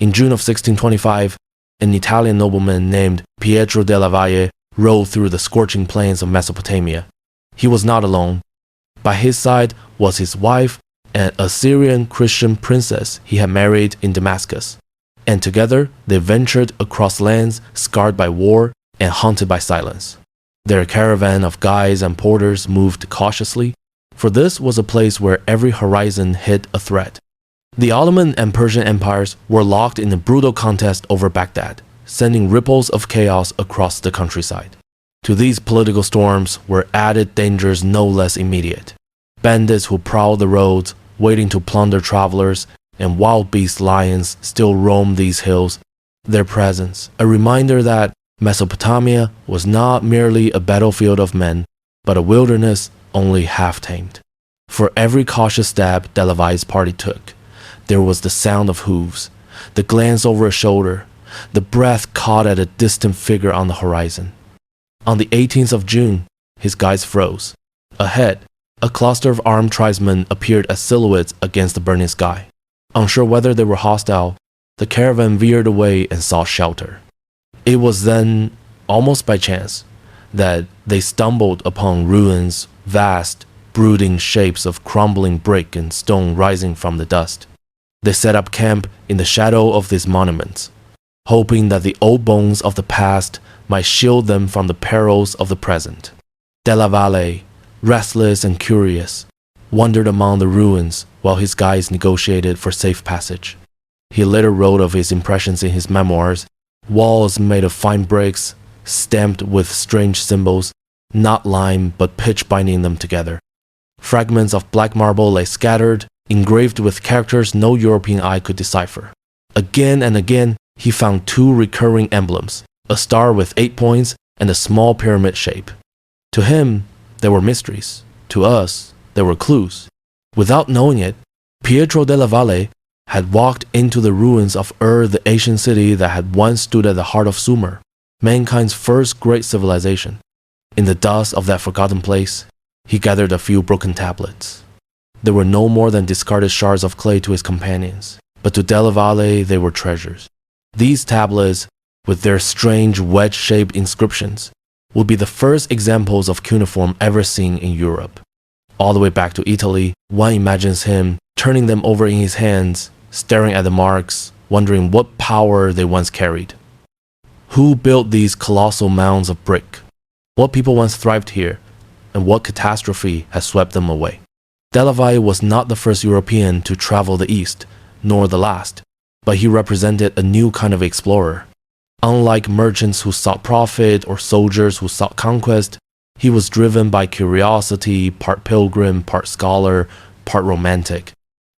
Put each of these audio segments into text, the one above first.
In June of 1625, an Italian nobleman named Pietro della Valle rode through the scorching plains of Mesopotamia. He was not alone. By his side was his wife, an Assyrian Christian princess he had married in Damascus, and together they ventured across lands scarred by war and haunted by silence. Their caravan of guides and porters moved cautiously, for this was a place where every horizon hid a threat. The Ottoman and Persian empires were locked in a brutal contest over Baghdad, sending ripples of chaos across the countryside. To these political storms were added dangers no less immediate. Bandits who prowled the roads, waiting to plunder travelers, and wild beast lions still roamed these hills, their presence a reminder that Mesopotamia was not merely a battlefield of men, but a wilderness only half tamed. For every cautious step Della Valle's party took, there was the sound of hooves, the glance over a shoulder, the breath caught at a distant figure on the horizon. On the 18th of June, his guides froze. Ahead, a cluster of armed tribesmen appeared as silhouettes against the burning sky. Unsure whether they were hostile, the caravan veered away and sought shelter. It was then, almost by chance, that they stumbled upon ruins, vast, brooding shapes of crumbling brick and stone rising from the dust. They set up camp in the shadow of these monuments, hoping that the old bones of the past might shield them from the perils of the present. Della Valle, restless and curious, wandered among the ruins while his guides negotiated for safe passage. He later wrote of his impressions in his memoirs: walls made of fine bricks, stamped with strange symbols, not lime but pitch binding them together. Fragments of black marble lay scattered, engraved with characters no European eye could decipher. Again and again, he found two recurring emblems, a star with 8 points and a small pyramid shape. To him, they were mysteries. To us, they were clues. Without knowing it, Pietro della Valle had walked into the ruins of Ur, the ancient city that had once stood at the heart of Sumer, mankind's first great civilization. In the dust of that forgotten place, he gathered a few broken tablets. They were no more than discarded shards of clay to his companions, but to Della Valle they were treasures. These tablets, with their strange wedge-shaped inscriptions, would be the first examples of cuneiform ever seen in Europe. All the way back to Italy, one imagines him turning them over in his hands, staring at the marks, wondering what power they once carried. Who built these colossal mounds of brick? What people once thrived here, and what catastrophe has swept them away? Della Valle was not the first European to travel the East, nor the last, but he represented a new kind of explorer. Unlike merchants who sought profit or soldiers who sought conquest, he was driven by curiosity, part pilgrim, part scholar, part romantic.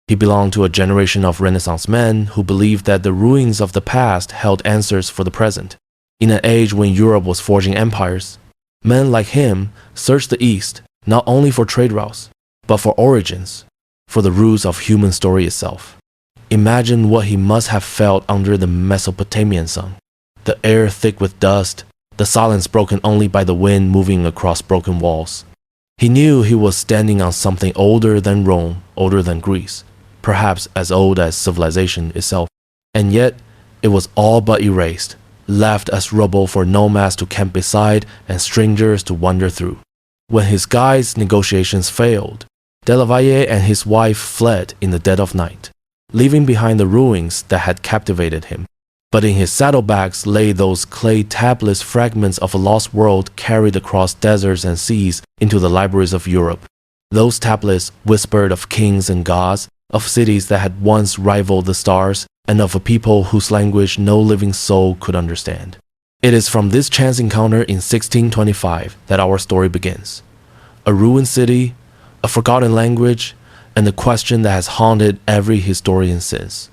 He belonged to a generation of Renaissance men who believed that the ruins of the past held answers for the present. In an age when Europe was forging empires, men like him searched the East not only for trade routes, but for origins, for the roots of human story itself. Imagine what he must have felt under the Mesopotamian sun. The air thick with dust, the silence broken only by the wind moving across broken walls. He knew he was standing on something older than Rome, older than Greece, perhaps as old as civilization itself. And yet, it was all but erased, left as rubble for nomads to camp beside and strangers to wander through. When his guides' negotiations failed, Della Valle and his wife fled in the dead of night, leaving behind the ruins that had captivated him. But in his saddlebags lay those clay tablets, fragments of a lost world carried across deserts and seas into the libraries of Europe. Those tablets whispered of kings and gods, of cities that had once rivaled the stars, and of a people whose language no living soul could understand. It is from this chance encounter in 1625 that our story begins. A ruined city, a forgotten language, and a question that has haunted every historian since.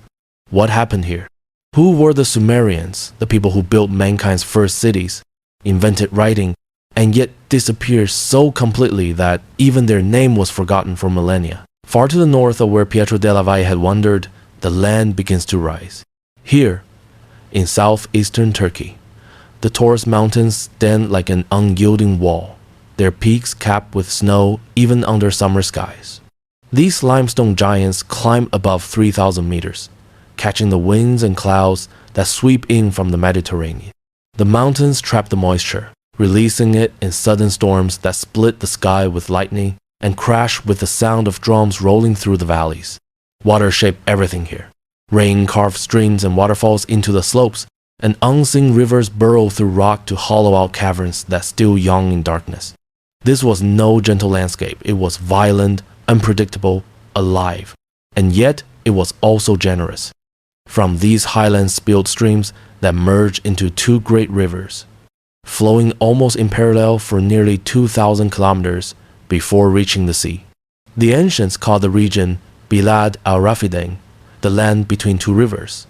What happened here? Who were the Sumerians, the people who built mankind's first cities, invented writing, and yet disappeared so completely that even their name was forgotten for millennia? Far to the north of where Pietro della Valle had wandered, the land begins to rise. Here, in southeastern Turkey, the Taurus mountains stand like an unyielding wall, their peaks capped with snow even under summer skies. These limestone giants climb above 3,000 meters, catching the winds and clouds that sweep in from the Mediterranean. The mountains trap the moisture, releasing it in sudden storms that split the sky with lightning and crash with the sound of drums rolling through the valleys. Water shaped everything here. Rain carved streams and waterfalls into the slopes, and unseen rivers burrow through rock to hollow out caverns that still yawn in darkness. This was no gentle landscape. It was violent, unpredictable, alive, and yet it was also generous. From these highlands spilled streams that merged into two great rivers, flowing almost in parallel for nearly 2,000 kilometers before reaching the sea. The ancients called the region Bilad al-Rafidain, the land between two rivers.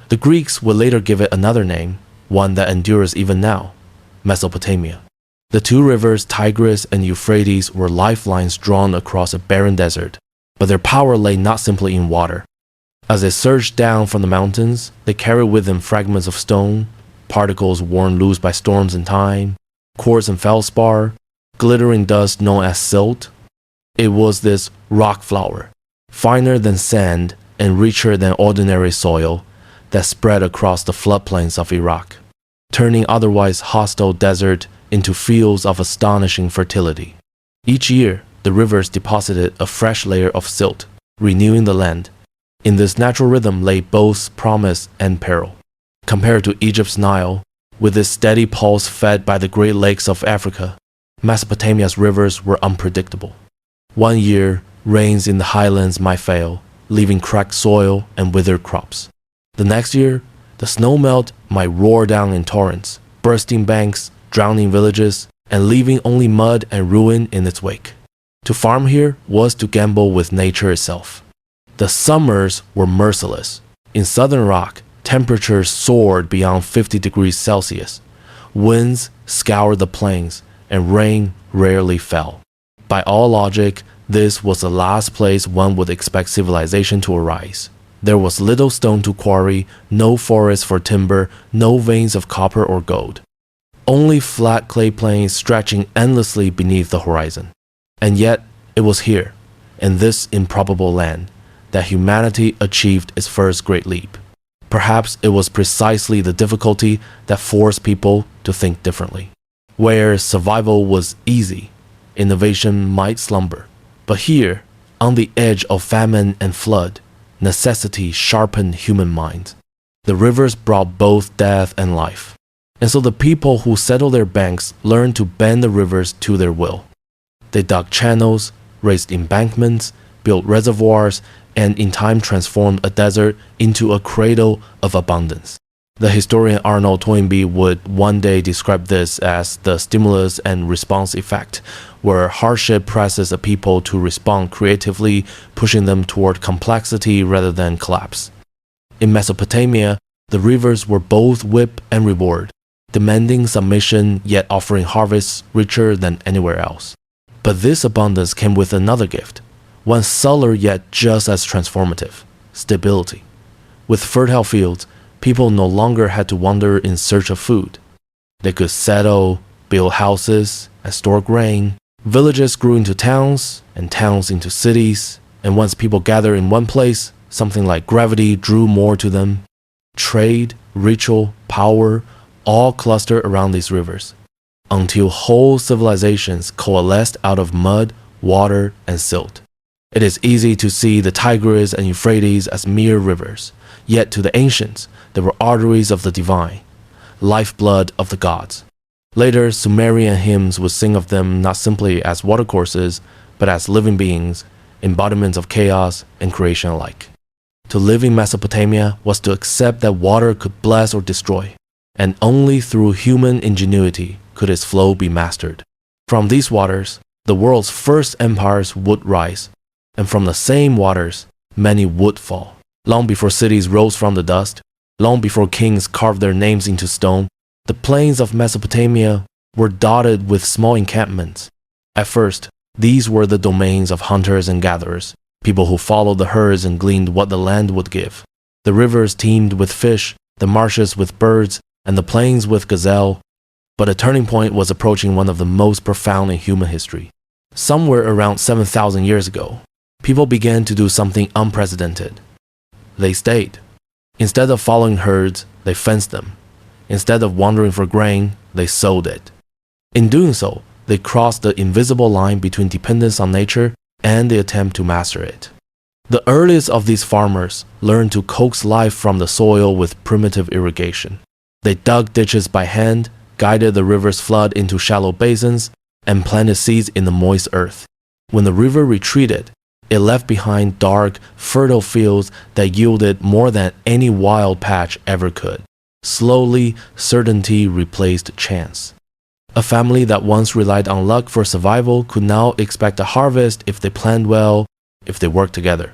The Greeks would later give it another name, one that endures even now, Mesopotamia. The two rivers Tigris and Euphrates were lifelines drawn across a barren desert, but their power lay not simply in water. As they surged down from the mountains, they carried with them fragments of stone, particles worn loose by storms and time, quartz and feldspar, glittering dust known as silt. It was this rock flour, finer than sand and richer than ordinary soil, that spread across the floodplains of Iraq, turning otherwise hostile desert into fields of astonishing fertility. Each year, the rivers deposited a fresh layer of silt, renewing the land. In this natural rhythm lay both promise and peril. Compared to Egypt's Nile, with its steady pulse fed by the Great Lakes of Africa, Mesopotamia's rivers were unpredictable. One year, rains in the highlands might fail, leaving cracked soil and withered crops. The next year, the snowmelt might roar down in torrents, bursting banks, drowning villages, and leaving only mud and ruin in its wake. To farm here was to gamble with nature itself. The summers were merciless. In southern rock, temperatures soared beyond 50 degrees Celsius. Winds scoured the plains, and rain rarely fell. By all logic, this was the last place one would expect civilization to arise. There was little stone to quarry, no forest for timber, no veins of copper or gold. Only flat clay plains stretching endlessly beneath the horizon. And yet, it was here, in this improbable land, that humanity achieved its first great leap. Perhaps it was precisely the difficulty that forced people to think differently. Where survival was easy, innovation might slumber. But here, on the edge of famine and flood, necessity sharpened human minds. The rivers brought both death and life. And so the people who settled their banks learned to bend the rivers to their will. They dug channels, raised embankments, built reservoirs, and in time transformed a desert into a cradle of abundance. The historian Arnold Toynbee would one day describe this as the stimulus and response effect, where hardship presses a people to respond creatively, pushing them toward complexity rather than collapse. In Mesopotamia, the rivers were both whip and reward, demanding submission yet offering harvests richer than anywhere else. But this abundance came with another gift, one subtler yet just as transformative: stability. With fertile fields, people no longer had to wander in search of food. They could settle, build houses, and store grain. Villages grew into towns, and towns into cities, and once people gathered in one place, something like gravity drew more to them. Trade, ritual, power, all clustered around these rivers, until whole civilizations coalesced out of mud, water, and silt. It is easy to see the Tigris and Euphrates as mere rivers, yet to the ancients, they were arteries of the divine, lifeblood of the gods. Later, Sumerian hymns would sing of them not simply as watercourses, but as living beings, embodiments of chaos and creation alike. To live in Mesopotamia was to accept that water could bless or destroy, and only through human ingenuity could its flow be mastered. From these waters, the world's first empires would rise, and from the same waters, many would fall. Long before cities rose from the dust, long before kings carved their names into stone, the plains of Mesopotamia were dotted with small encampments. At first, these were the domains of hunters and gatherers, people who followed the herds and gleaned what the land would give. The rivers teemed with fish, the marshes with birds, and the plains with gazelle. But a turning point was approaching, one of the most profound in human history. Somewhere around 7,000 years ago, people began to do something unprecedented. They stayed. Instead of following herds, they fenced them. Instead of wandering for grain, they sowed it. In doing so, they crossed the invisible line between dependence on nature and the attempt to master it. The earliest of these farmers learned to coax life from the soil with primitive irrigation. They dug ditches by hand, guided the river's flood into shallow basins, and planted seeds in the moist earth. When the river retreated, it left behind dark, fertile fields that yielded more than any wild patch ever could. Slowly, certainty replaced chance. A family that once relied on luck for survival could now expect a harvest if they planned well, if they worked together.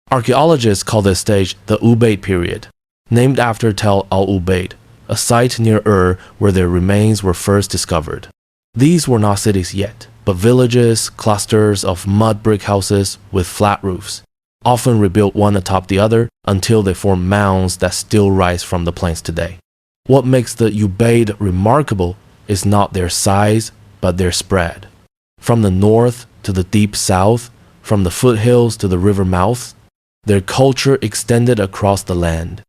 Archaeologists call this stage the Ubaid period, named after Tel al-Ubaid, a site near Ur where their remains were first discovered. These were not cities yet, but villages, clusters of mud brick houses with flat roofs, often rebuilt one atop the other until they form mounds that still rise from the plains today. What makes the Ubaid remarkable is not their size, but their spread. From the north to the deep south, from the foothills to the river mouths, their culture extended across the land.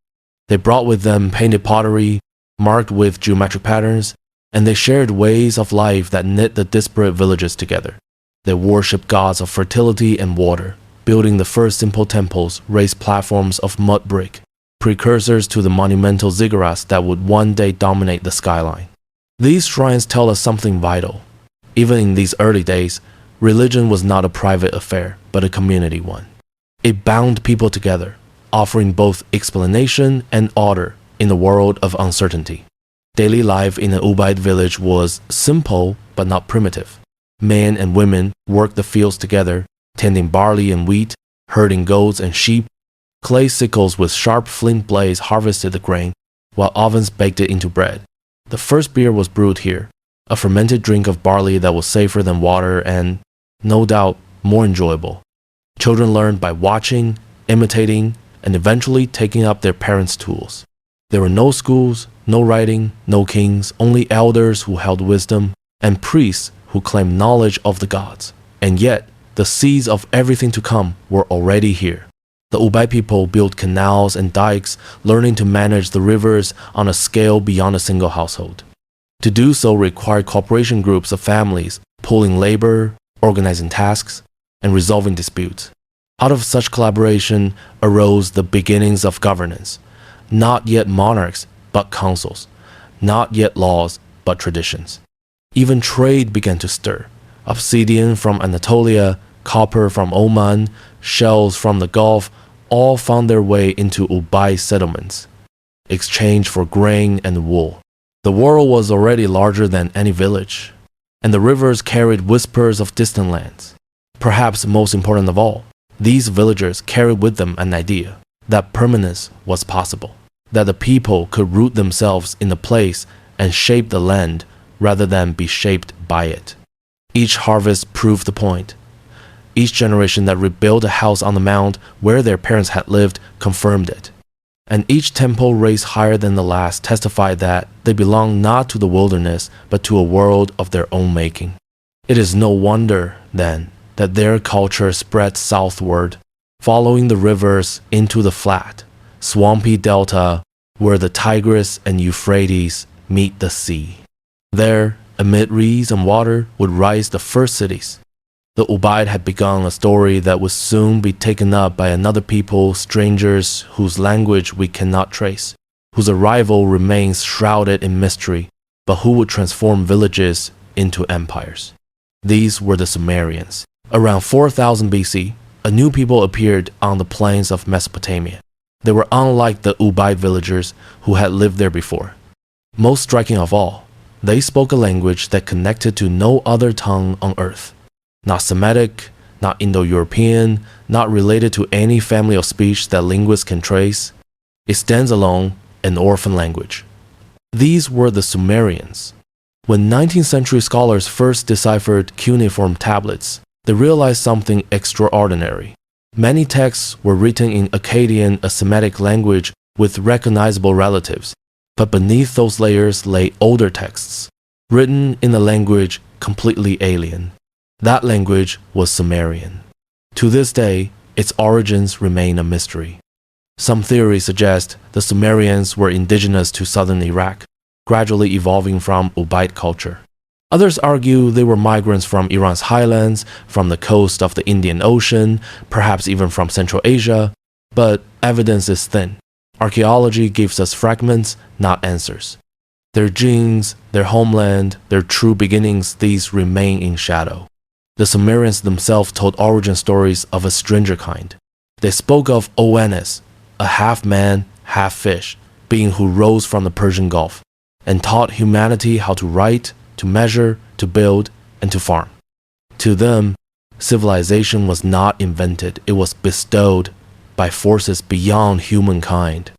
They brought with them painted pottery, marked with geometric patterns, and they shared ways of life that knit the disparate villages together. They worshipped gods of fertility and water, building the first simple temples, raised platforms of mud brick, precursors to the monumental ziggurats that would one day dominate the skyline. These shrines tell us something vital. Even in these early days, religion was not a private affair, but a community one. It bound people together, offering both explanation and order in the world of uncertainty. Daily life in an Ubaid village was simple but not primitive. Men and women worked the fields together, tending barley and wheat, herding goats and sheep. Clay sickles with sharp flint blades harvested the grain, while ovens baked it into bread. The first beer was brewed here, a fermented drink of barley that was safer than water and, no doubt, more enjoyable. Children learned by watching, imitating, and eventually taking up their parents' tools. There were no schools, no writing, no kings, only elders who held wisdom, and priests who claimed knowledge of the gods. And yet, the seeds of everything to come were already here. The Ubaid people built canals and dikes, learning to manage the rivers on a scale beyond a single household. To do so required cooperation groups of families, pooling labor, organizing tasks, and resolving disputes. Out of such collaboration arose the beginnings of governance. Not yet monarchs, but councils. Not yet laws, but traditions. Even trade began to stir. Obsidian from Anatolia, copper from Oman, shells from the Gulf, all found their way into Ubaid settlements, exchanged for grain and wool. The world was already larger than any village, and the rivers carried whispers of distant lands. Perhaps most important of all, these villagers carried with them an idea that permanence was possible, that the people could root themselves in the place and shape the land rather than be shaped by it. Each harvest proved the point. Each generation that rebuilt a house on the mound where their parents had lived confirmed it. And each temple raised higher than the last testified that they belonged not to the wilderness but to a world of their own making. It is no wonder, then, that their culture spread southward, following the rivers into the flat, swampy delta where the Tigris and Euphrates meet the sea. There, amid reeds and water, would rise the first cities. The Ubaid had begun a story that would soon be taken up by another people, strangers whose language we cannot trace, whose arrival remains shrouded in mystery, but who would transform villages into empires. These were the Sumerians. Around 4000 BC, a new people appeared on the plains of Mesopotamia. They were unlike the Ubaid villagers who had lived there before. Most striking of all, they spoke a language that connected to no other tongue on earth. Not Semitic, not Indo-European, not related to any family of speech that linguists can trace. It stands alone, an orphan language. These were the Sumerians. When 19th century scholars first deciphered cuneiform tablets, they realized something extraordinary. Many texts were written in Akkadian, a Semitic language with recognizable relatives, but beneath those layers lay older texts, written in a language completely alien. That language was Sumerian. To this day, its origins remain a mystery. Some theories suggest the Sumerians were indigenous to southern Iraq, gradually evolving from Ubaid culture. Others argue they were migrants from Iran's highlands, from the coast of the Indian Ocean, perhaps even from Central Asia, but evidence is thin. Archaeology gives us fragments, not answers. Their genes, their homeland, their true beginnings, these remain in shadow. The Sumerians themselves told origin stories of a stranger kind. They spoke of Oannes, a half-man, half-fish, being who rose from the Persian Gulf, and taught humanity how to write, to measure, to build, and to farm. To them, civilization was not invented, it was bestowed by forces beyond humankind.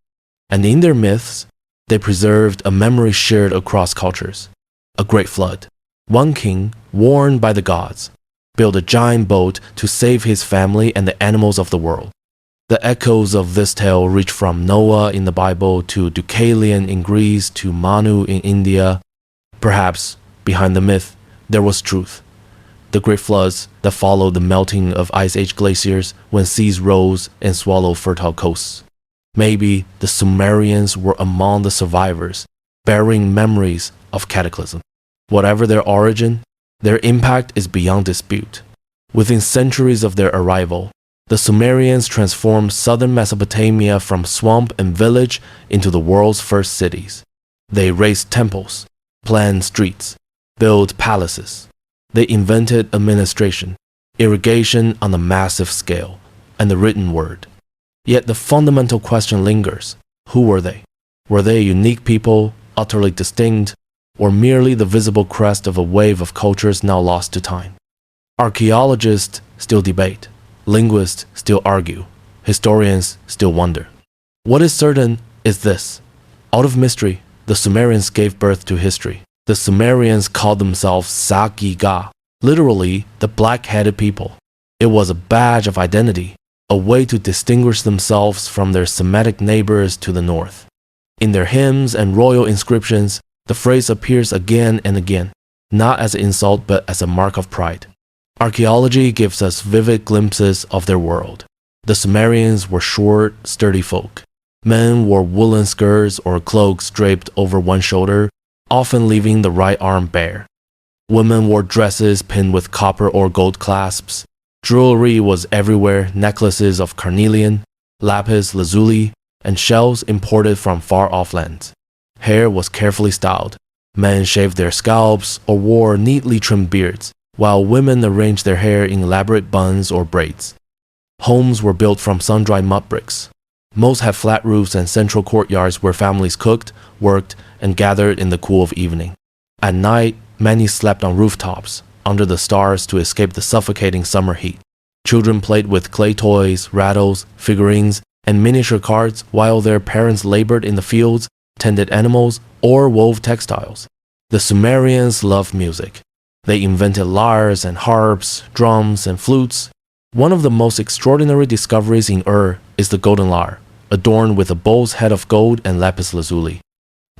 And in their myths, they preserved a memory shared across cultures. A great flood. One king, warned by the gods, built a giant boat to save his family and the animals of the world. The echoes of this tale reach from Noah in the Bible to Deucalion in Greece to Manu in India. Perhaps, behind the myth, there was truth. The great floods that followed the melting of Ice Age glaciers when seas rose and swallowed fertile coasts. Maybe the Sumerians were among the survivors, bearing memories of cataclysm. Whatever their origin, their impact is beyond dispute. Within centuries of their arrival, the Sumerians transformed southern Mesopotamia from swamp and village into the world's first cities. They raised temples, planned streets, built palaces. They invented administration, irrigation on a massive scale, and the written word. Yet the fundamental question lingers. Who were they? Were they a unique people, utterly distinct, or merely the visible crest of a wave of cultures now lost to time? Archaeologists still debate. Linguists still argue. Historians still wonder. What is certain is this. Out of mystery, the Sumerians gave birth to history. The Sumerians called themselves Sagiga, literally the black-headed people. It was a badge of identity, a way to distinguish themselves from their Semitic neighbors to the north. In their hymns and royal inscriptions, the phrase appears again and again, not as an insult but as a mark of pride. Archaeology gives us vivid glimpses of their world. The Sumerians were short, sturdy folk. Men wore woolen skirts or cloaks draped over one shoulder, often leaving the right arm bare. Women wore dresses pinned with copper or gold clasps. Jewelry was everywhere, necklaces of carnelian, lapis lazuli, and shells imported from far-off lands. Hair was carefully styled. Men shaved their scalps or wore neatly trimmed beards, while women arranged their hair in elaborate buns or braids. Homes were built from sun-dried mud bricks. Most had flat roofs and central courtyards where families cooked, worked, and gathered in the cool of evening. At night, many slept on rooftops, under the stars to escape the suffocating summer heat. Children played with clay toys, rattles, figurines, and miniature carts while their parents labored in the fields, tended animals, or wove textiles. The Sumerians loved music. They invented lyres and harps, drums and flutes. One of the most extraordinary discoveries in Ur is the golden lyre, adorned with a bull's head of gold and lapis lazuli.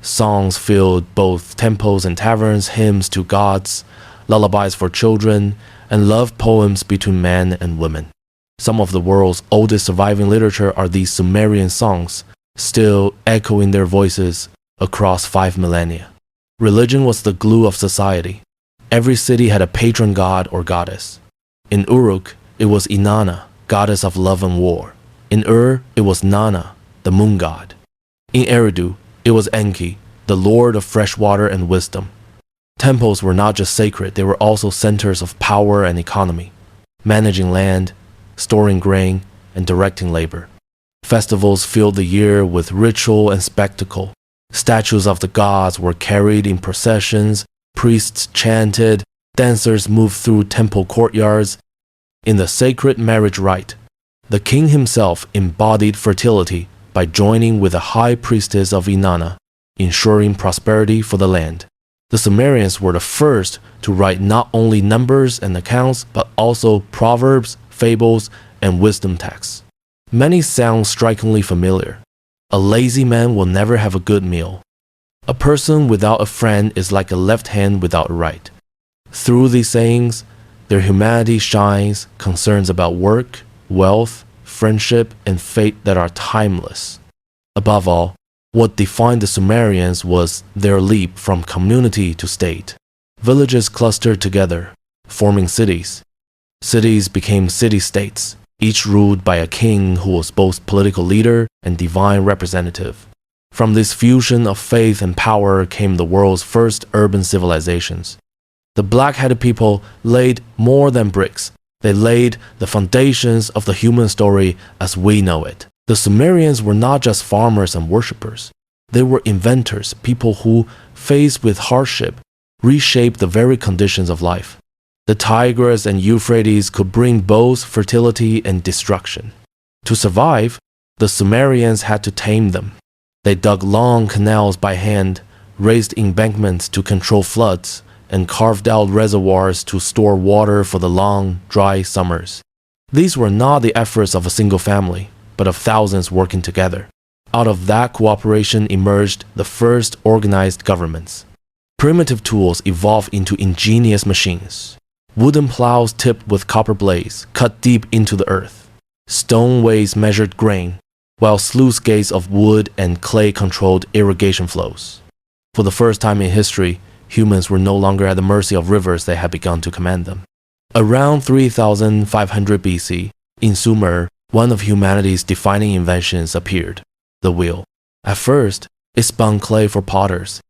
Songs filled both temples and taverns, hymns to gods, lullabies for children, and love poems between men and women. Some of the world's oldest surviving literature are these Sumerian songs, still echoing their voices across 5 millennia. Religion was the glue of society. Every city had a patron god or goddess. In Uruk, it was Inanna, goddess of love and war. In Ur, it was Nanna, the moon god. In Eridu, it was Enki, the lord of fresh water and wisdom. Temples were not just sacred, they were also centers of power and economy, managing land, storing grain, and directing labor. Festivals filled the year with ritual and spectacle. Statues of the gods were carried in processions, priests chanted, dancers moved through temple courtyards. In the sacred marriage rite, the king himself embodied fertility by joining with the high priestess of Inanna, ensuring prosperity for the land. The Sumerians were the first to write not only numbers and accounts, but also proverbs, fables, and wisdom texts. Many sound strikingly familiar. A lazy man will never have a good meal. A person without a friend is like a left hand without a right. Through these sayings, their humanity shines, concerns about work, wealth, friendship, and fate that are timeless. Above all, what defined the Sumerians was their leap from community to state. Villages clustered together, forming cities. Cities became city-states, each ruled by a king who was both political leader and divine representative. From this fusion of faith and power came the world's first urban civilizations. The black-headed people laid more than bricks. They laid the foundations of the human story as we know it. The Sumerians were not just farmers and worshippers. They were inventors, people who, faced with hardship, reshaped the very conditions of life. The Tigris and Euphrates could bring both fertility and destruction. To survive, the Sumerians had to tame them. They dug long canals by hand, raised embankments to control floods, and carved out reservoirs to store water for the long, dry summers. These were not the efforts of a single family, but of thousands working together. Out of that cooperation emerged the first organized governments. Primitive tools evolved into ingenious machines. Wooden plows tipped with copper blades cut deep into the earth. Stone ways measured grain, while sluice gates of wood and clay controlled irrigation flows. For the first time in history, humans were no longer at the mercy of rivers that had begun to command them. Around 3500 BC, in Sumer, one of humanity's defining inventions appeared, the wheel. At first, it spun clay for potters.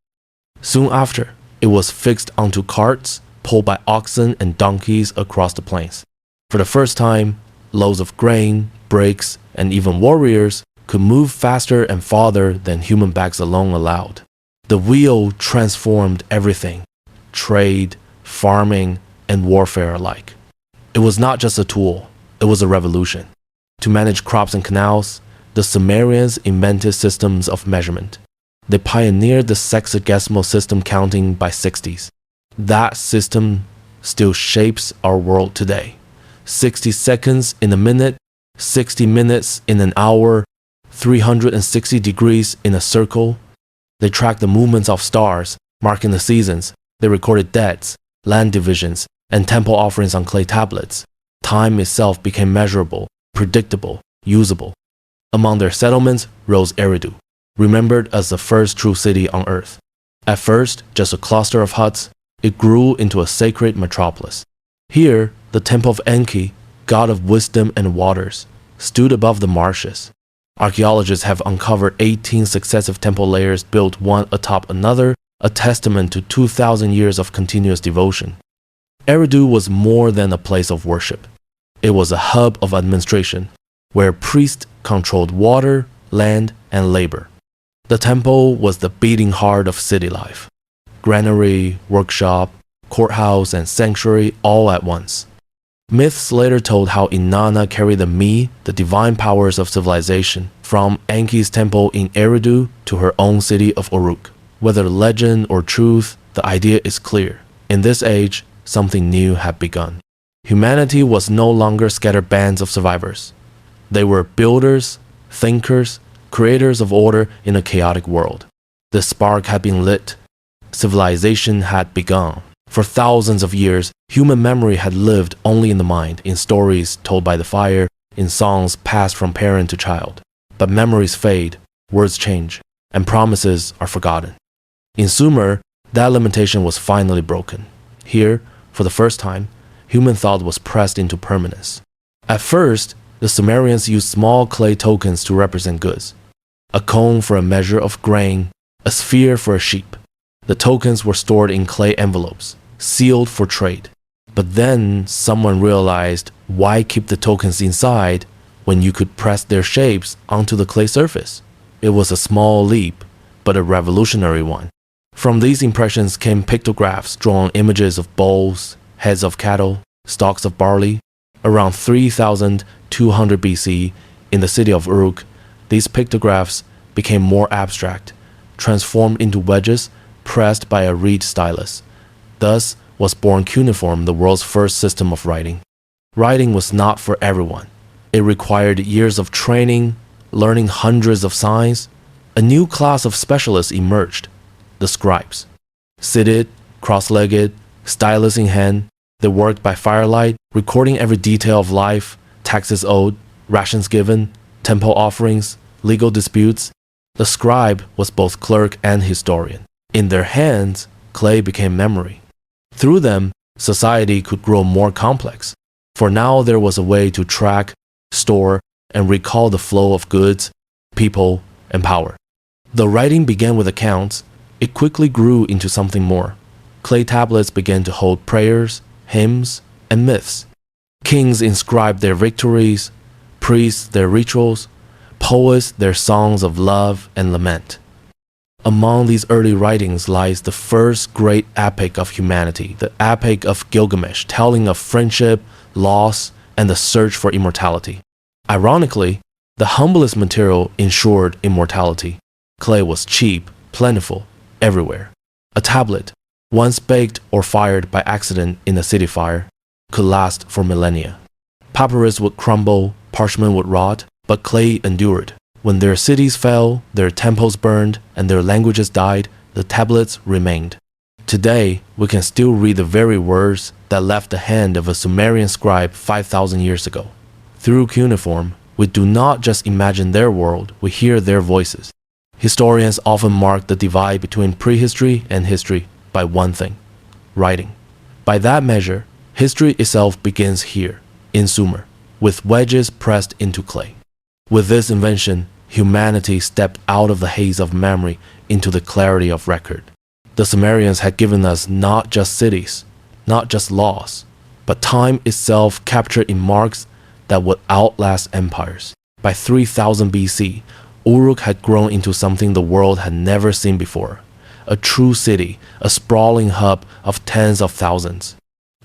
Soon after, it was fixed onto carts pulled by oxen and donkeys across the plains. For the first time, loads of grain, bricks, and even warriors could move faster and farther than human backs alone allowed. The wheel transformed everything, trade, farming, and warfare alike. It was not just a tool, it was a revolution. To manage crops and canals, the Sumerians invented systems of measurement. They pioneered the sexagesimal system counting by 60s. That system still shapes our world today. 60 seconds in a minute, 60 minutes in an hour, 360 degrees in a circle. They tracked the movements of stars, marking the seasons. They recorded debts, land divisions, and temple offerings on clay tablets. Time itself became measurable, predictable, usable. Among their settlements rose Eridu, remembered as the first true city on earth. At first, just a cluster of huts, it grew into a sacred metropolis. Here, the temple of Enki, god of wisdom and waters, stood above the marshes. Archaeologists have uncovered 18 successive temple layers built one atop another, a testament to 2,000 years of continuous devotion. Eridu was more than a place of worship. It was a hub of administration, where priests controlled water, land, and labor. The temple was the beating heart of city life. Granary, workshop, courthouse, and sanctuary all at once. Myths later told how Inanna carried the divine powers of civilization, from Enki's temple in Eridu to her own city of Uruk. Whether legend or truth, the idea is clear. In this age, something new had begun. Humanity was no longer scattered bands of survivors. They were builders, thinkers, creators of order in a chaotic world. The spark had been lit. Civilization had begun. For thousands of years, human memory had lived only in the mind, in stories told by the fire, in songs passed from parent to child. But memories fade, words change, and promises are forgotten. In Sumer, that limitation was finally broken. Here, for the first time, human thought was pressed into permanence. At first, the Sumerians used small clay tokens to represent goods. A cone for a measure of grain, a sphere for a sheep. The tokens were stored in clay envelopes, sealed for trade. But then someone realized, why keep the tokens inside when you could press their shapes onto the clay surface? It was a small leap, but a revolutionary one. From these impressions came pictographs drawing images of bulls, heads of cattle, stalks of barley. Around 3200 BC, in the city of Uruk, these pictographs became more abstract, transformed into wedges pressed by a reed stylus. Thus was born cuneiform, the world's first system of writing. Writing was not for everyone. It required years of training, learning hundreds of signs. A new class of specialists emerged, the scribes. Seated, cross-legged, stylus in hand, they worked by firelight, recording every detail of life, taxes owed, rations given, temple offerings, legal disputes. The scribe was both clerk and historian. In their hands, clay became memory. Through them, society could grow more complex, for now there was a way to track, store, and recall the flow of goods, people, and power. Though writing began with accounts, it quickly grew into something more. Clay tablets began to hold prayers, hymns, and myths. Kings inscribed their victories, priests their rituals, poets their songs of love and lament. Among these early writings lies the first great epic of humanity, the Epic of Gilgamesh, telling of friendship, loss, and the search for immortality. Ironically, the humblest material ensured immortality. Clay was cheap, plentiful, everywhere. A tablet, once baked or fired by accident in a city fire, could last for millennia. Papyrus would crumble, parchment would rot, but clay endured. When their cities fell, their temples burned, and their languages died, the tablets remained. Today, we can still read the very words that left the hand of a Sumerian scribe 5,000 years ago. Through cuneiform, we do not just imagine their world, we hear their voices. Historians often mark the divide between prehistory and history by one thing: writing. By that measure, history itself begins here, in Sumer, with wedges pressed into clay. With this invention, humanity stepped out of the haze of memory into the clarity of record. The Sumerians had given us not just cities, not just laws, but time itself captured in marks that would outlast empires. By 3000 BC, Uruk had grown into something the world had never seen before, a true city, a sprawling hub of tens of thousands.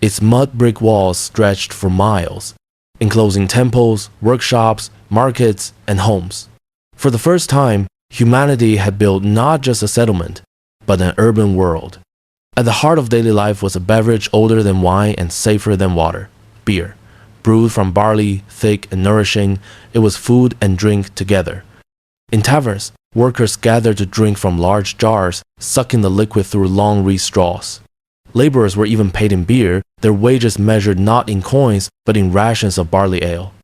Its mud brick walls stretched for miles, enclosing temples, workshops, markets, and homes. For the first time, humanity had built not just a settlement, but an urban world. At the heart of daily life was a beverage older than wine and safer than water: beer. Brewed from barley, thick and nourishing, it was food and drink together. In taverns, workers gathered to drink from large jars, sucking the liquid through long reed straws. Laborers were even paid in beer, their wages measured not in coins, but in rations of barley ale.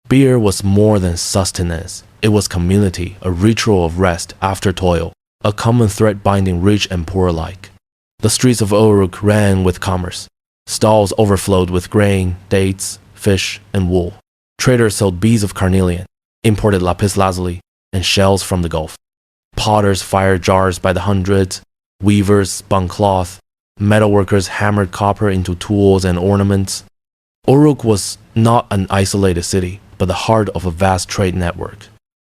Beer was more than sustenance. It was community, a ritual of rest after toil, a common thread binding rich and poor alike. The streets of Uruk ran with commerce. Stalls overflowed with grain, dates, fish, and wool. Traders sold beads of carnelian, imported lapis lazuli, and shells from the Gulf. Potters fired jars by the hundreds, weavers spun cloth, metalworkers hammered copper into tools and ornaments. Uruk was not an isolated city, but the heart of a vast trade network.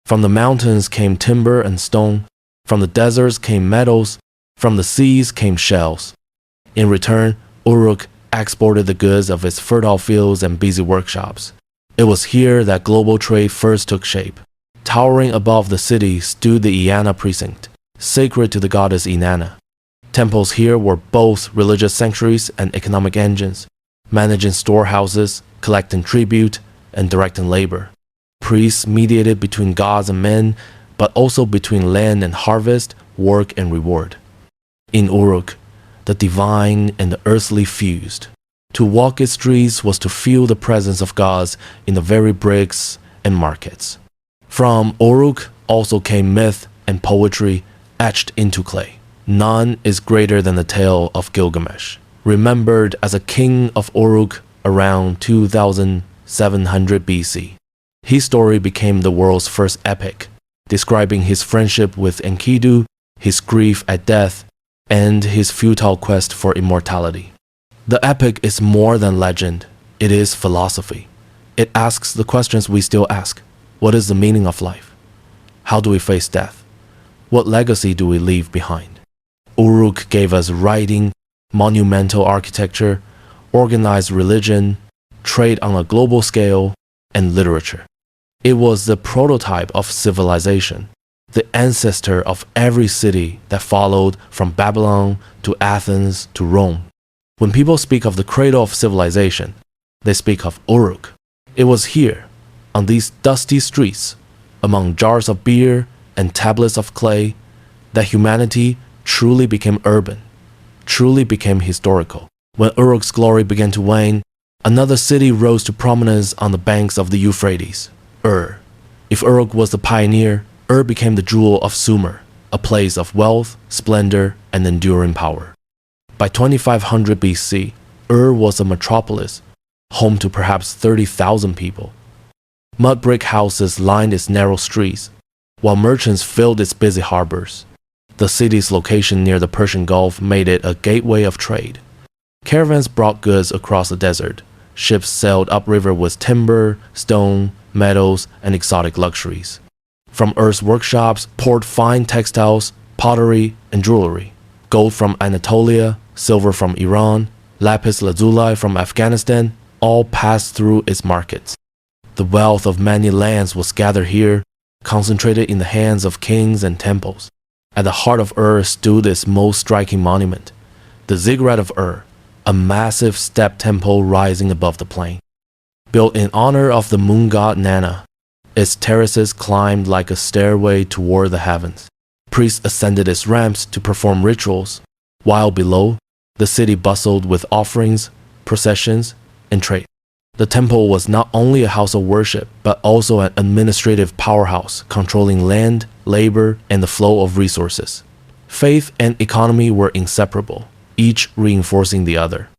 From the mountains came timber and stone, from the deserts came metals, from the seas came shells. In return, Uruk exported the goods of its fertile fields and busy workshops. It was here that global trade first took shape. Towering above the city stood the Inanna precinct, sacred to the goddess Inanna. Temples here were both religious sanctuaries and economic engines, managing storehouses, collecting tribute, and directing labor. Priests mediated between gods and men, but also between land and harvest, work and reward. In Uruk, the divine and the earthly fused. To walk its streets was to feel the presence of gods in the very bricks and markets. From Uruk also came myth and poetry etched into clay. None is greater than the tale of Gilgamesh, remembered as a king of Uruk around 2700 BC. His story became the world's first epic, describing his friendship with Enkidu, his grief at death, and his futile quest for immortality. The epic is more than legend, it is philosophy. It asks the questions we still ask. What is the meaning of life? How do we face death? What legacy do we leave behind? Uruk gave us writing, monumental architecture, organized religion, trade on a global scale, and literature. It was the prototype of civilization, the ancestor of every city that followed from Babylon to Athens to Rome. When people speak of the cradle of civilization, they speak of Uruk. It was here, on these dusty streets, among jars of beer and tablets of clay, that humanity truly became urban, truly became historical. When Uruk's glory began to wane, another city rose to prominence on the banks of the Euphrates, Ur. If Uruk was the pioneer, Ur became the jewel of Sumer, a place of wealth, splendor, and enduring power. By 2500 BC, Ur was a metropolis, home to perhaps 30,000 people. Mud brick houses lined its narrow streets, while merchants filled its busy harbors. The city's location near the Persian Gulf made it a gateway of trade. Caravans brought goods across the desert. Ships sailed upriver with timber, stone, metals, and exotic luxuries. From Ur's workshops poured fine textiles, pottery, and jewelry. Gold from Anatolia, silver from Iran, lapis lazuli from Afghanistan, all passed through its markets. The wealth of many lands was gathered here, concentrated in the hands of kings and temples. At the heart of Ur stood its most striking monument, the ziggurat of Ur, a massive step temple rising above the plain. Built in honor of the moon god Nana, its terraces climbed like a stairway toward the heavens. Priests ascended its ramps to perform rituals, while below, the city bustled with offerings, processions, and trade. The temple was not only a house of worship, but also an administrative powerhouse controlling land, labor, and the flow of resources. Faith and economy were inseparable, each reinforcing the other.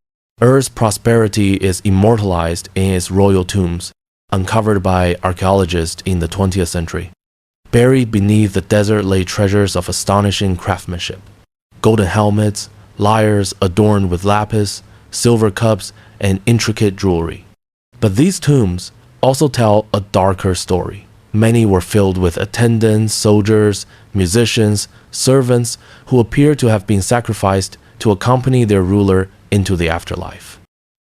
Ur's prosperity is immortalized in its royal tombs, uncovered by archaeologists in the 20th century. Buried beneath the desert lay treasures of astonishing craftsmanship. Golden helmets, lyres adorned with lapis, silver cups, and intricate jewelry. But these tombs also tell a darker story. Many were filled with attendants, soldiers, musicians, servants who appear to have been sacrificed to accompany their ruler into the afterlife.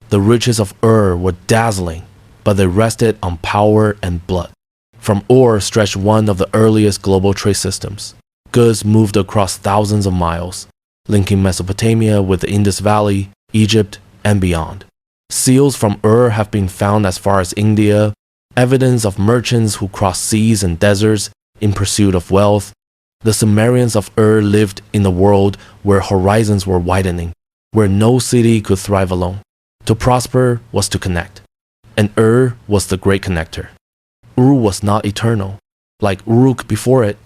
The riches of Ur were dazzling, but they rested on power and blood. From Ur stretched one of the earliest global trade systems. Goods moved across thousands of miles, linking Mesopotamia with the Indus Valley, Egypt, and beyond. Seals from Ur have been found as far as India, evidence of merchants who crossed seas and deserts in pursuit of wealth. The Sumerians of Ur lived in a world where horizons were widening, where no city could thrive alone. To prosper was to connect, and Ur was the great connector. Ur was not eternal. Like Uruk before it,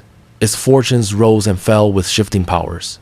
its fortunes rose and fell with shifting powers.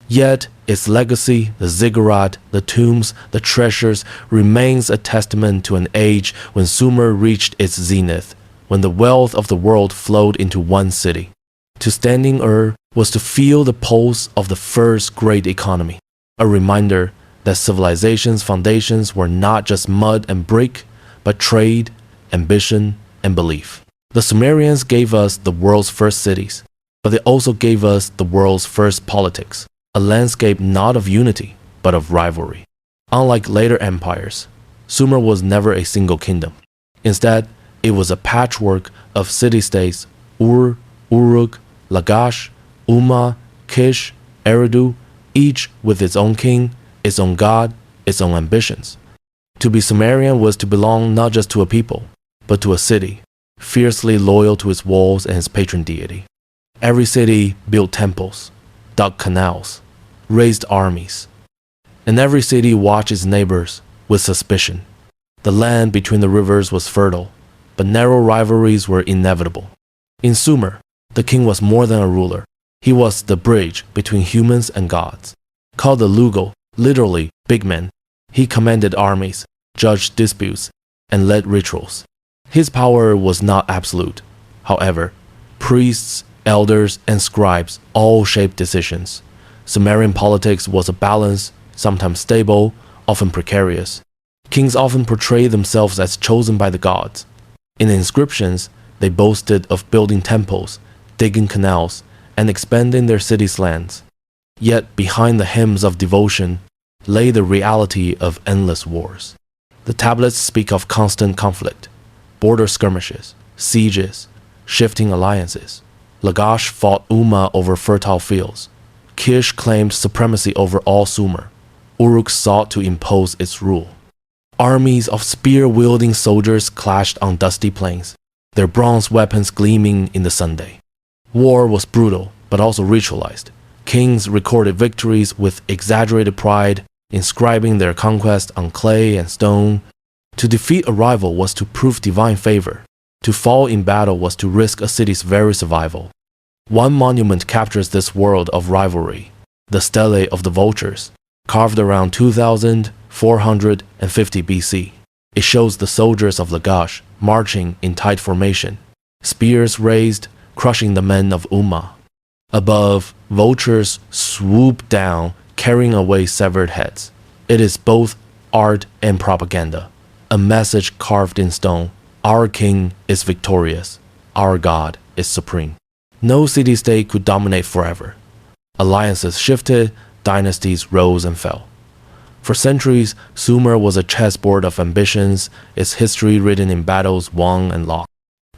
Yet, its legacy, the ziggurat, the tombs, the treasures, remains a testament to an age when Sumer reached its zenith, when the wealth of the world flowed into one city. To stand in Ur was to feel the pulse of the first great economy, a reminder that civilization's foundations were not just mud and brick, but trade, ambition, and belief. The Sumerians gave us the world's first cities, but they also gave us the world's first politics. A landscape not of unity, but of rivalry. Unlike later empires, Sumer was never a single kingdom. Instead, it was a patchwork of city-states: Ur, Uruk, Lagash, Umma, Kish, Eridu, each with its own king, its own god, its own ambitions. To be Sumerian was to belong not just to a people, but to a city, fiercely loyal to its walls and its patron deity. Every city built temples, dug canals, raised armies, and every city watched its neighbors with suspicion. The land between the rivers was fertile, but narrow rivalries were inevitable. In Sumer, the king was more than a ruler. He was the bridge between humans and gods. Called the Lugal, literally big man, he commanded armies, judged disputes, and led rituals. His power was not absolute. However, priests, elders, and scribes all shaped decisions. Sumerian politics was a balance, sometimes stable, often precarious. Kings often portrayed themselves as chosen by the gods. In inscriptions, they boasted of building temples, digging canals, and expanding their cities' lands. Yet behind the hymns of devotion lay the reality of endless wars. The tablets speak of constant conflict, border skirmishes, sieges, shifting alliances. Lagash fought Umma over fertile fields. Kish claimed supremacy over all Sumer. Uruk sought to impose its rule. Armies of spear-wielding soldiers clashed on dusty plains, their bronze weapons gleaming in the sunday. War was brutal, but also ritualized. Kings recorded victories with exaggerated pride, inscribing their conquest on clay and stone. To defeat a rival was to prove divine favor. To fall in battle was to risk a city's very survival. One monument captures this world of rivalry, the Stele of the Vultures, carved around 2450 BC. It shows the soldiers of Lagash marching in tight formation, spears raised, crushing the men of Umma. Above, vultures swoop down, carrying away severed heads. It is both art and propaganda, a message carved in stone. Our king is victorious. Our God is supreme. No city-state could dominate forever. Alliances shifted, dynasties rose and fell. For centuries, Sumer was a chessboard of ambitions, its history written in battles won and lost.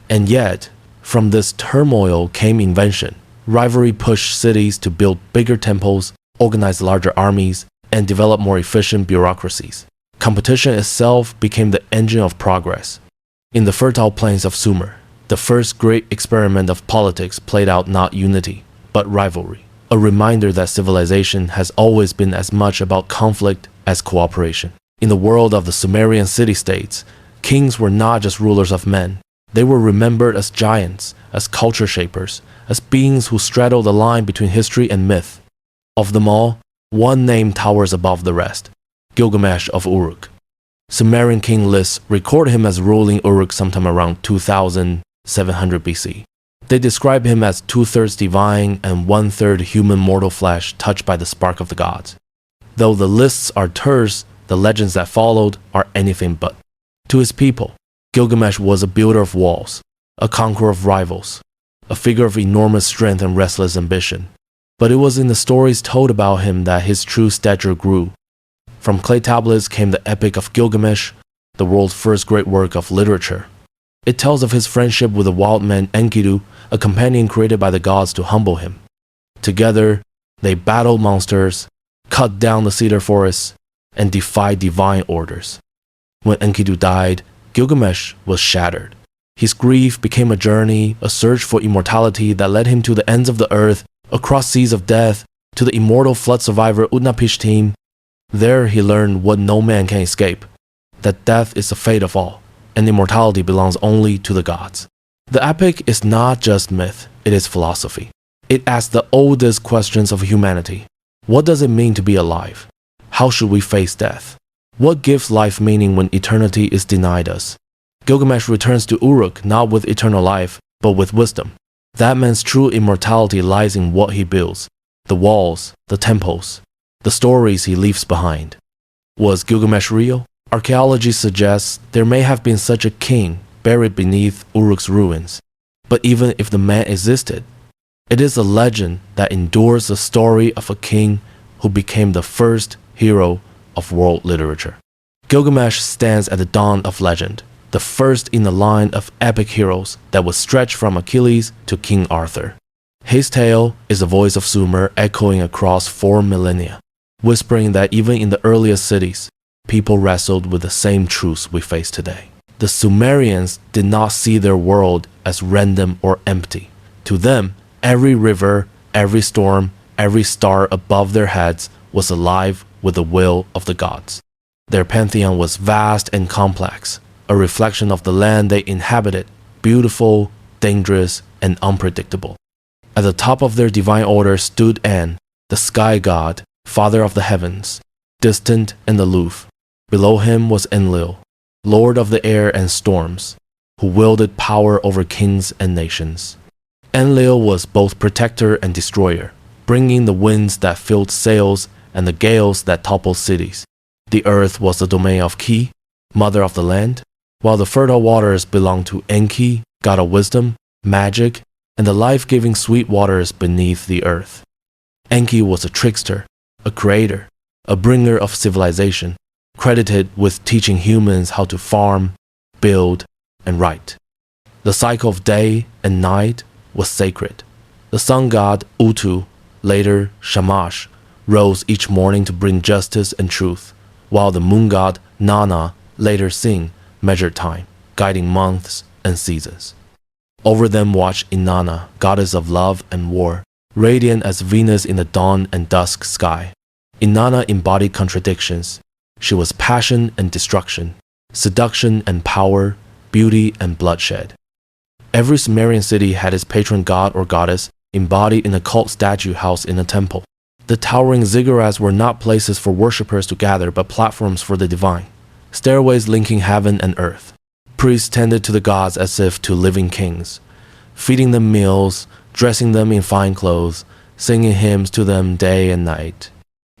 And yet, from this turmoil came invention. Rivalry pushed cities to build bigger temples, organize larger armies, and develop more efficient bureaucracies. Competition itself became the engine of progress. In the fertile plains of Sumer, the first great experiment of politics played out not unity, but rivalry. A reminder that civilization has always been as much about conflict as cooperation. In the world of the Sumerian city-states, kings were not just rulers of men. They were remembered as giants, as culture shapers, as beings who straddled the line between history and myth. Of them all, one name towers above the rest: Gilgamesh of Uruk. Sumerian king lists record him as ruling Uruk sometime around 2700 BC. They describe him as 2/3 divine and 1/3 human mortal flesh touched by the spark of the gods. Though the lists are terse, the legends that followed are anything but. To his people, Gilgamesh was a builder of walls, a conqueror of rivals, a figure of enormous strength and restless ambition. But it was in the stories told about him that his true stature grew. From clay tablets came the Epic of Gilgamesh, the world's first great work of literature. It tells of his friendship with the wild man Enkidu, a companion created by the gods to humble him. Together, they battled monsters, cut down the cedar forests, and defied divine orders. When Enkidu died, Gilgamesh was shattered. His grief became a journey, a search for immortality that led him to the ends of the earth, across seas of death, to the immortal flood survivor Ur-Nammu. There he learned what no man can escape, that death is the fate of all, and immortality belongs only to the gods. The epic is not just myth, it is philosophy. It asks the oldest questions of humanity. What does it mean to be alive? How should we face death? What gives life meaning when eternity is denied us? Gilgamesh returns to Uruk not with eternal life, but with wisdom. That man's true immortality lies in what he builds, the walls, the temples, the stories he leaves behind. Was Gilgamesh real? Archaeology suggests there may have been such a king buried beneath Uruk's ruins. But even if the man existed, it is a legend that endures the story of a king who became the first hero of world literature. Gilgamesh stands at the dawn of legend, the first in a line of epic heroes that was stretched from Achilles to King Arthur. His tale is the voice of Sumer echoing across 4 millennia, whispering that even in the earliest cities, people wrestled with the same truths we face today. The Sumerians did not see their world as random or empty. To them, every river, every storm, every star above their heads was alive with the will of the gods. Their pantheon was vast and complex, a reflection of the land they inhabited, beautiful, dangerous, and unpredictable. At the top of their divine order stood An, the sky god, father of the heavens, distant and aloof. Below him was Enlil, lord of the air and storms, who wielded power over kings and nations. Enlil was both protector and destroyer, bringing the winds that filled sails and the gales that toppled cities. The earth was the domain of Ki, mother of the land, while the fertile waters belonged to Enki, god of wisdom, magic, and the life-giving sweet waters beneath the earth. Enki was a trickster, a creator, a bringer of civilization, credited with teaching humans how to farm, build, and write. The cycle of day and night was sacred. The sun god Utu, later Shamash, rose each morning to bring justice and truth, while the moon god Nana, later Sin, measured time, guiding months and seasons. Over them watched Inanna, goddess of love and war, radiant as Venus in the dawn and dusk sky. Inanna embodied contradictions. She was passion and destruction, seduction and power, beauty and bloodshed. Every Sumerian city had its patron god or goddess embodied in a cult statue housed in a temple. The towering ziggurats were not places for worshippers to gather, but platforms for the divine, stairways linking heaven and earth. Priests tended to the gods as if to living kings, feeding them meals, dressing them in fine clothes, singing hymns to them day and night.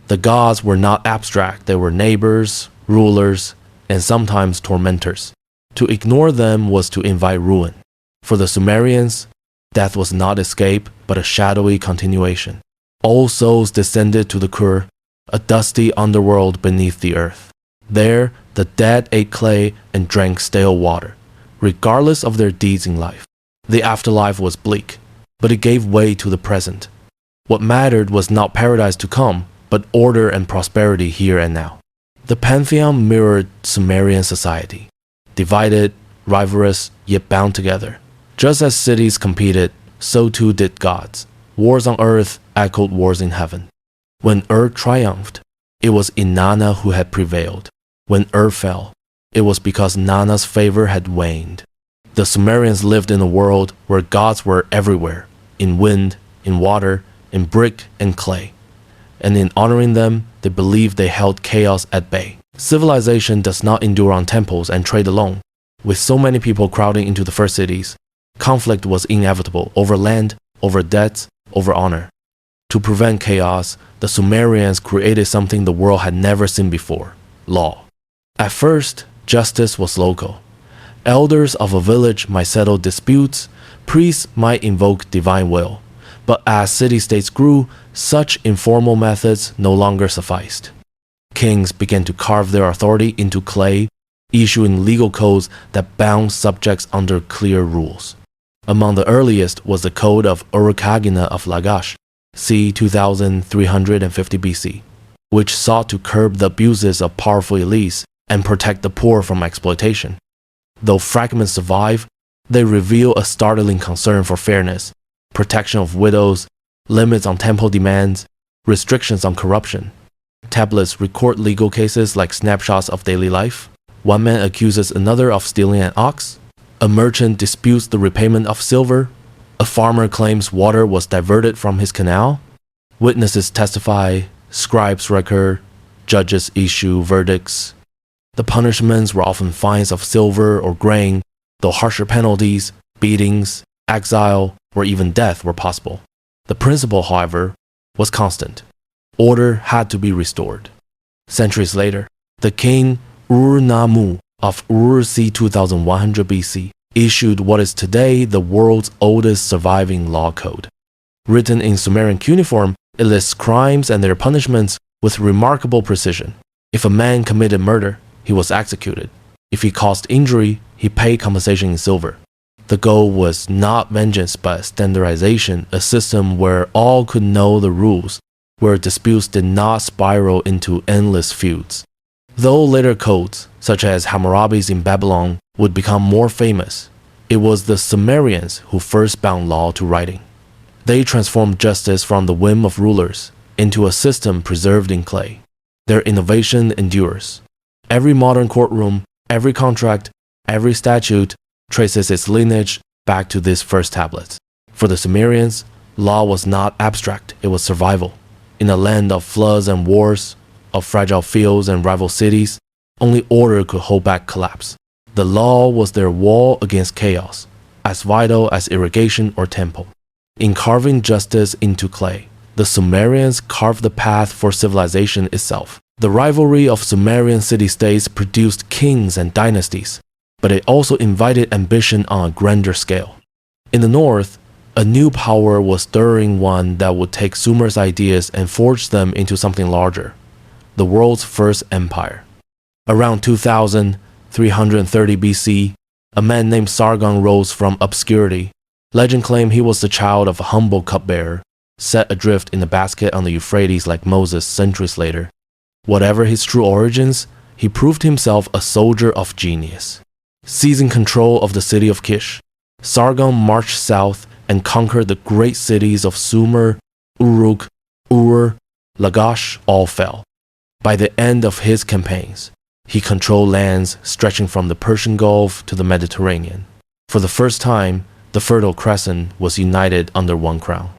The gods were not abstract, they were neighbors, rulers, and sometimes tormentors. To ignore them was to invite ruin. For the Sumerians, death was not escape, but a shadowy continuation. All souls descended to the Ur, a dusty underworld beneath the earth. There, the dead ate clay and drank stale water, regardless of their deeds in life. The afterlife was bleak, but it gave way to the present. What mattered was not paradise to come, but order and prosperity here and now. The pantheon mirrored Sumerian society, divided, rivalrous, yet bound together. Just as cities competed, so too did gods. Wars on earth echoed wars in heaven. When Ur triumphed, it was Inanna who had prevailed. When Ur fell, it was because Nanna's favor had waned. The Sumerians lived in a world where gods were everywhere, in wind, in water, in brick and clay. And in honoring them, they believed they held chaos at bay. Civilization does not endure on temples and trade alone. With so many people crowding into the first cities, conflict was inevitable over land, over debts, over honor. To prevent chaos, the Sumerians created something the world had never seen before: law. At first, justice was local. Elders of a village might settle disputes, priests might invoke divine will. But as city-states grew, such informal methods no longer sufficed. Kings began to carve their authority into clay, issuing legal codes that bound subjects under clear rules. Among the earliest was the Code of Ur-Nammu of Lagash, c. 2350 BC, which sought to curb the abuses of powerful elites and protect the poor from exploitation. Though fragments survive, they reveal a startling concern for fairness, protection of widows, limits on temple demands, restrictions on corruption. Tablets record legal cases like snapshots of daily life. One man accuses another of stealing an ox. A merchant disputes the repayment of silver. A farmer claims water was diverted from his canal. Witnesses testify, scribes record, judges issue verdicts. The punishments were often fines of silver or grain, though harsher penalties, beatings, exile, or even death were possible. The principle, however, was constant. Order had to be restored. Centuries later, the king Ur-Nammu of Ur c. 2100 BC issued what is today the world's oldest surviving law code. Written in Sumerian cuneiform, it lists crimes and their punishments with remarkable precision. If a man committed murder, he was executed. If he caused injury, he paid compensation in silver. The goal was not vengeance but standardization, a system where all could know the rules, where disputes did not spiral into endless feuds. Though later codes, such as Hammurabi's in Babylon, would become more famous, it was the Sumerians who first bound law to writing. They transformed justice from the whim of rulers into a system preserved in clay. Their innovation endures. Every modern courtroom, every contract, every statute traces its lineage back to these first tablets. For the Sumerians, law was not abstract, it was survival. In a land of floods and wars, of fragile fields and rival cities, only order could hold back collapse. The law was their wall against chaos, as vital as irrigation or temple. In carving justice into clay, the Sumerians carved the path for civilization itself. The rivalry of Sumerian city-states produced kings and dynasties, but it also invited ambition on a grander scale. In the north, a new power was stirring, one that would take Sumer's ideas and forge them into something larger: the world's first empire. Around 2330 BC, a man named Sargon rose from obscurity. Legend claimed he was the child of a humble cupbearer, set adrift in a basket on the Euphrates like Moses centuries later. Whatever his true origins, he proved himself a soldier of genius. Seizing control of the city of Kish, Sargon marched south and conquered the great cities of Sumer, Uruk, Ur, Lagash all fell. By the end of his campaigns, he controlled lands stretching from the Persian Gulf to the Mediterranean. For the first time, The Fertile Crescent was united under one crown.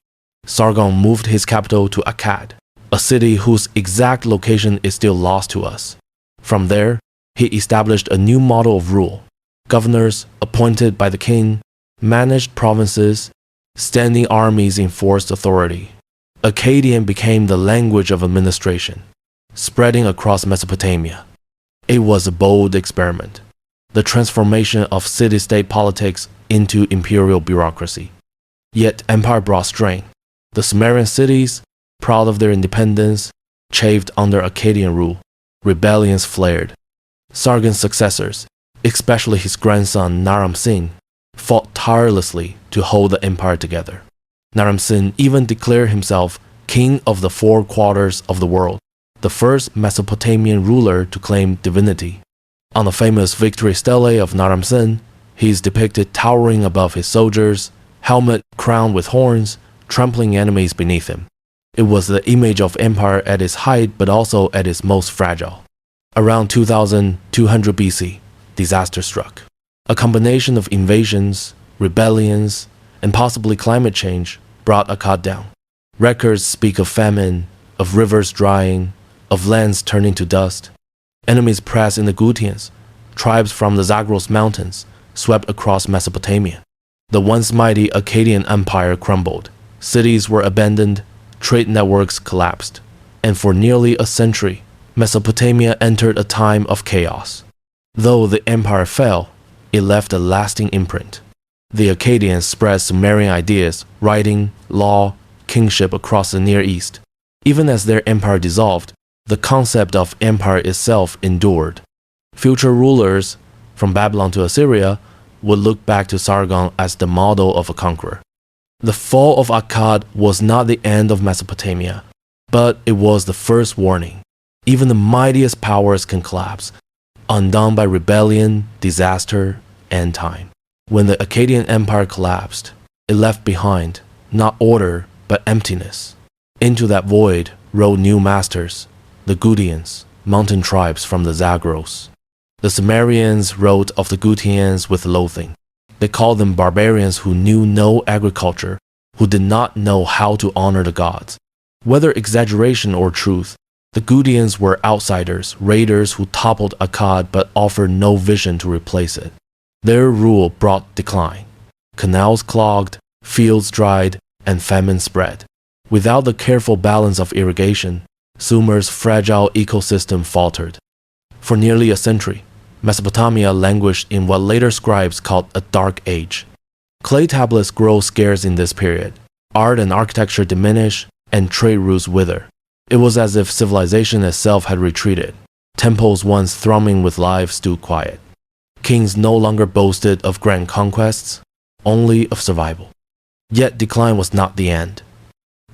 Sargon moved his capital to Akkad, a city whose exact location is still lost to us. From there, he established a new model of rule. Governors, appointed by the king, managed provinces, standing armies enforced authority. Akkadian became the language of administration, spreading across Mesopotamia. It was a bold experiment, the transformation of city-state politics into imperial bureaucracy. Yet empire brought strain. The Sumerian cities, proud of their independence, chafed under Akkadian rule. Rebellions flared. Sargon's successors, especially his grandson Naram-Sin, fought tirelessly to hold the empire together. Naram-Sin even declared himself king of the four quarters of the world, the first Mesopotamian ruler to claim divinity. On the famous victory stele of Naram-Sin, he is depicted towering above his soldiers, helmet crowned with horns, trampling enemies beneath him. It was the image of empire at its height but also at its most fragile. Around 2200 BC, disaster struck. A combination of invasions, rebellions, and possibly climate change brought Akkad down. Records speak of famine, of rivers drying, of lands turning to dust. Enemies pressed in the Gutians. Tribes from the Zagros Mountains swept across Mesopotamia. The once mighty Akkadian Empire crumbled. Cities were abandoned, trade networks collapsed, and for nearly a century, Mesopotamia entered a time of chaos. Though the empire fell, it left a lasting imprint. The Akkadians spread Sumerian ideas, writing, law, kingship across the Near East. Even as their empire dissolved, the concept of empire itself endured. Future rulers, from Babylon to Assyria, would look back to Sargon as the model of a conqueror. The fall of Akkad was not the end of Mesopotamia, but it was the first warning. Even the mightiest powers can collapse, undone by rebellion, disaster, and time. When the Akkadian Empire collapsed, it left behind not order but emptiness. Into that void rode new masters, the Gutians, mountain tribes from the Zagros. The Sumerians wrote of the Gutians with loathing. They called them barbarians who knew no agriculture, who did not know how to honor the gods. Whether exaggeration or truth, the Gutians were outsiders, raiders who toppled Akkad but offered no vision to replace it. Their rule brought decline. Canals clogged, fields dried, and famine spread. Without the careful balance of irrigation, Sumer's fragile ecosystem faltered. For nearly a century, Mesopotamia languished in what later scribes called a dark age. Clay tablets grow scarce in this period. Art and architecture diminish, and trade routes wither. It was as if civilization itself had retreated. Temples once thrumming with life stood quiet. Kings no longer boasted of grand conquests, only of survival. Yet decline was not the end.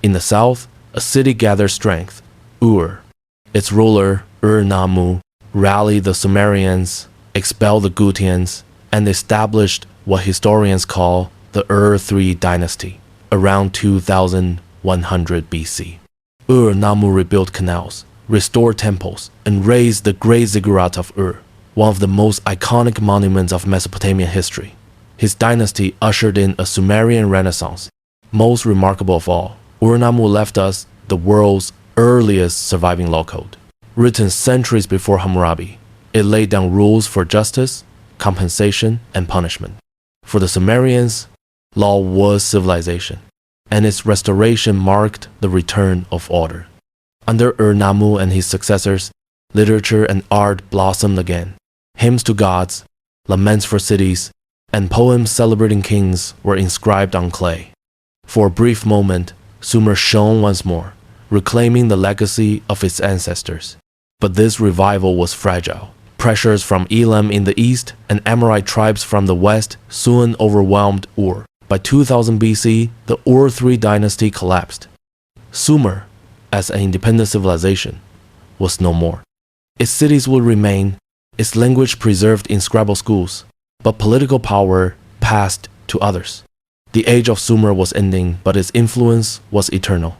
In the south, a city gathered strength, Ur. Its ruler, Ur-Nammu, rallied the Sumerians, expelled the Gutians, and established what historians call the Ur-3 dynasty, around 2100 BC. Ur-Nammu rebuilt canals, restored temples, and raised the great ziggurat of Ur, one of the most iconic monuments of Mesopotamian history. His dynasty ushered in a Sumerian renaissance. Most remarkable of all, Ur-Nammu left us the world's earliest surviving law code. Written centuries before Hammurabi, it laid down rules for justice, compensation, and punishment. For the Sumerians, law was civilization, and its restoration marked the return of order. Under Ur-Nammu and his successors, literature and art blossomed again. Hymns to gods, laments for cities, and poems celebrating kings were inscribed on clay. For a brief moment, Sumer shone once more, reclaiming the legacy of its ancestors. But this revival was fragile. Pressures from Elam in the east and Amorite tribes from the west soon overwhelmed Ur. By 2000 BC, the Ur-3 dynasty collapsed. Sumer, as an independent civilization, was no more. Its cities would remain, its language preserved in scribal schools, but political power passed to others. The age of Sumer was ending, but its influence was eternal.